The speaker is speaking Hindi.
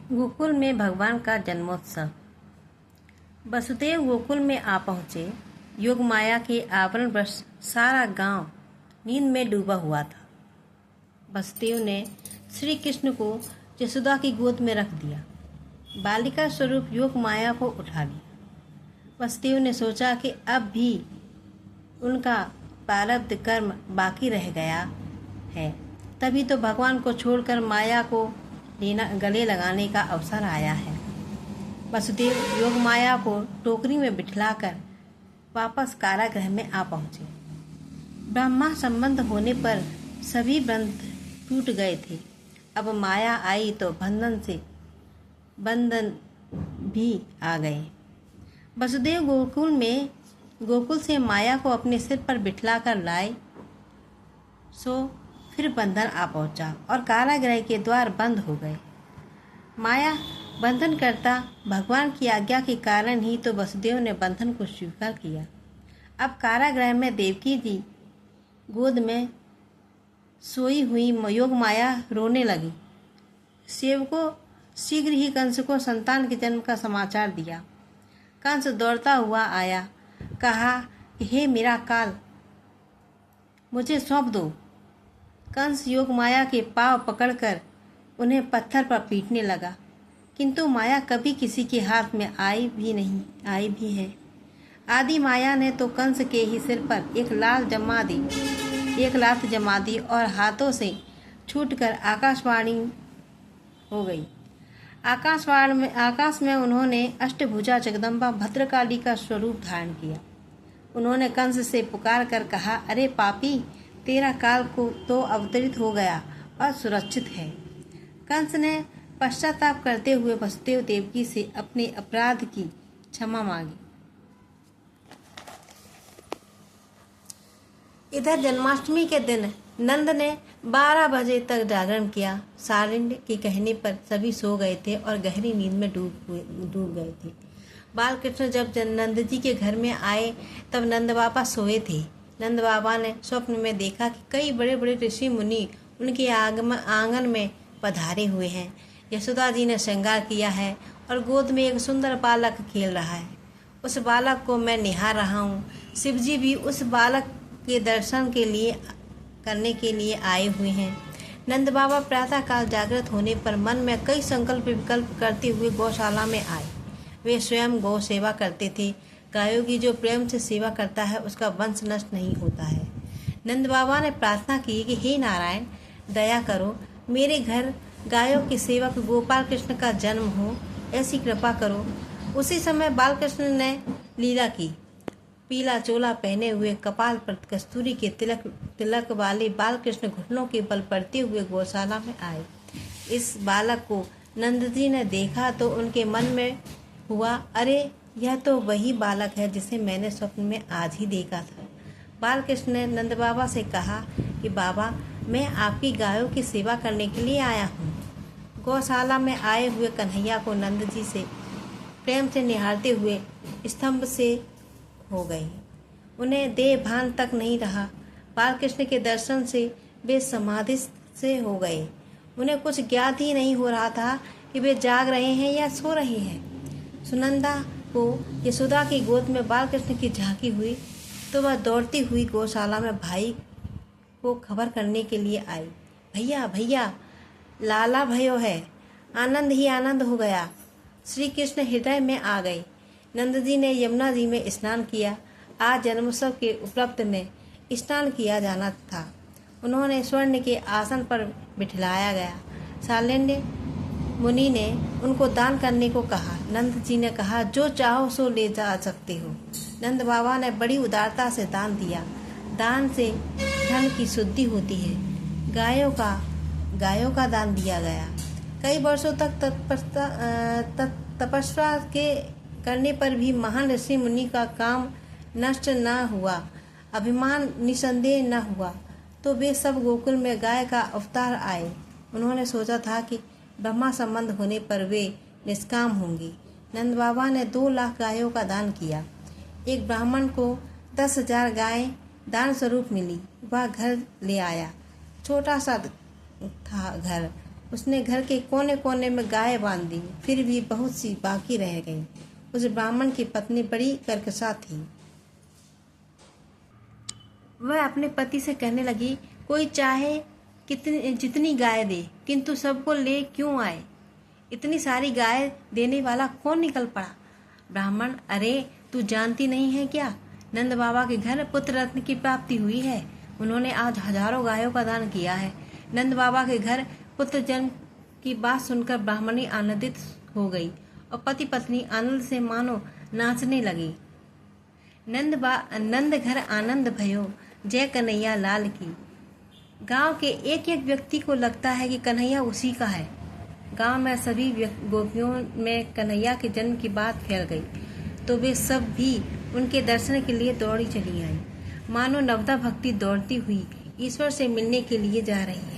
गोकुल में भगवान का जन्मोत्सव। वसुदेव गोकुल में आ पहुँचे। योग माया के आवरण वश सारा गांव नींद में डूबा हुआ था। वसुदेव ने श्री कृष्ण को यशोदा की गोद में रख दिया। बालिका स्वरूप योग माया को उठा लिया। वसुदेव ने सोचा कि अब भी उनका प्रारब्ध कर्म बाकी रह गया है, तभी तो भगवान को छोड़कर माया को गले लगाने का अवसर आया है। वसुदेव योग माया को टोकरी में बिठलाकर वापस कारागृह में आ पहुँचे। ब्रह्मा संबंध होने पर सभी बंध टूट गए थे। अब माया आई तो बंधन भी आ गए। वसुदेव गोकुल से माया को अपने सिर पर बिठलाकर लाए, सो फिर बंधन आ पहुंचा और कारागृह के द्वार बंद हो गए। माया बंधन करता भगवान की आज्ञा के कारण ही तो वसुदेव ने बंधन को स्वीकार किया। अब कारागृह में देवकी जी गोद में सोई हुई योग माया रोने लगी। सेवकों शीघ्र ही कंस को संतान के जन्म का समाचार दिया। कंस दौड़ता हुआ आया, कहा कि हे मेरा काल, मुझे सौंप दो। कंस योग माया के पांव पकड़कर उन्हें पत्थर पर पीटने लगा, किंतु माया कभी किसी के हाथ में आई भी है। आदि माया ने तो कंस के ही सिर पर एक लात जमा दी और हाथों से छूटकर आकाशवाणी हो गई। आकाश में उन्होंने अष्टभुजा जगदम्बा भद्रकाली का स्वरूप धारण किया। उन्होंने कंस से पुकार कर कहा, अरे पापी, तेरा काल को तो अवतरित हो गया और सुरक्षित है। कंस ने पश्चाताप करते हुए वसुदेव देवकी से अपने अपराध की क्षमा मांगी। इधर जन्माष्टमी के दिन नंद ने 12 बजे तक जागरण किया। सारिंड के कहने पर सभी सो गए थे और गहरी नींद में डूब गए थे। बालकृष्ण जब नंद जी के घर में आए तब नंद बाबा सोए थे। नंद बाबा ने स्वप्न में देखा कि कई बड़े बड़े ऋषि मुनि उनके आंगन में पधारे हुए हैं। यशोदा जी ने श्रृंगार किया है और गोद में एक सुंदर बालक खेल रहा है। उस बालक को मैं निहार रहा हूँ। शिव जी भी उस बालक के दर्शन करने के लिए आए हुए हैं। नंद बाबा प्रातःकाल जागृत होने पर मन में कई संकल्प विकल्प करते हुए गौशाला में आए। वे स्वयं गौ सेवा करते थे। गायों की जो प्रेम से सेवा करता है उसका वंश नष्ट नहीं होता है। नंद बाबा ने प्रार्थना की कि हे नारायण, दया करो, मेरे घर गायों के सेवक गोपाल कृष्ण का जन्म हो, ऐसी कृपा करो। उसी समय बालकृष्ण ने लीला की। पीला चोला पहने हुए, कपाल पर कस्तूरी के तिलक वाले बालकृष्ण घुटनों के बल पड़ते हुए गौशाला में आए। इस बालक को नंद जी ने देखा तो उनके मन में हुआ, अरे यह तो वही बालक है जिसे मैंने स्वप्न में आज ही देखा था। बालकृष्ण ने नंद बाबा से कहा कि बाबा, मैं आपकी गायों की सेवा करने के लिए आया हूँ। गौशाला में आए हुए कन्हैया को नंद जी से प्रेम से निहारते हुए स्तंभ से हो गई। उन्हें देह भान तक नहीं रहा। बालकृष्ण के दर्शन से वे समाधि से हो गए। उन्हें कुछ ज्ञात ही नहीं हो रहा था कि वे जाग रहे हैं या सो रहे हैं। सुनंदा को यशोदा की गोद में बालकृष्ण की झांकी हुई तो वह दौड़ती हुई गौशाला में भाई को खबर करने के लिए आई। भैया भैया, लाला भयो है, आनंद ही आनंद हो गया। श्री कृष्ण हृदय में आ गए। नंद जी ने यमुना जी में स्नान किया। आज जन्मोत्सव के उपलक्ष्य में स्नान किया जाना था। उन्होंने स्वर्ण के आसन पर बिठलाया गया। शाल्येंद्र मुनि ने उनको दान करने को कहा। नंद जी ने कहा, जो चाहो सो ले जा सकते हो। नंद बाबा ने बड़ी उदारता से दान दिया। दान से धन की शुद्धि होती है। गायों का दान दिया गया। कई वर्षों तक तपस्या करने पर भी महान ऋषि मुनि का काम नष्ट न हुआ, अभिमान निसंदेह न हुआ, तो वे सब गोकुल में गाय का अवतार आए। उन्होंने सोचा था कि ब्रह्मा संबंध होने पर वे निष्काम होंगे। नंद बाबा ने 2 लाख गायों का दान किया। एक ब्राह्मण को 10,000 गायें दान स्वरूप मिली। वह घर ले आया। छोटा सा था घर, उसने घर के कोने कोने में गाय बांध दी, फिर भी बहुत सी बाकी रह गई। उस ब्राह्मण की पत्नी बड़ी कर्कशा थी। वह अपने पति से कहने लगी, कोई चाहे जितनी गाय दे, किंतु सबको ले क्यों आए? इतनी सारी गाय देने वाला कौन निकल पड़ा? ब्राह्मण, अरे तू जानती नहीं है क्या? नंद बाबा के घर पुत्र रत्न की प्राप्ति हुई है। उन्होंने आज हजारों गायों का दान किया है। नंद बाबा के घर पुत्र जन्म की बात सुनकर ब्राह्मणी आनंदित हो गई और पति पत्नी आनंद से मानो नाचने लगी। नंद घर आनंद भयो, जय कन्हैया लाल की। गांव के एक एक व्यक्ति को लगता है कि कन्हैया उसी का है। गांव में सभी गोपियों में कन्हैया के जन्म की बात फैल गई तो वे सब भी उनके दर्शन के लिए दौड़ी चली आईं। मानो नवदा भक्ति दौड़ती हुई ईश्वर से मिलने के लिए जा रही है।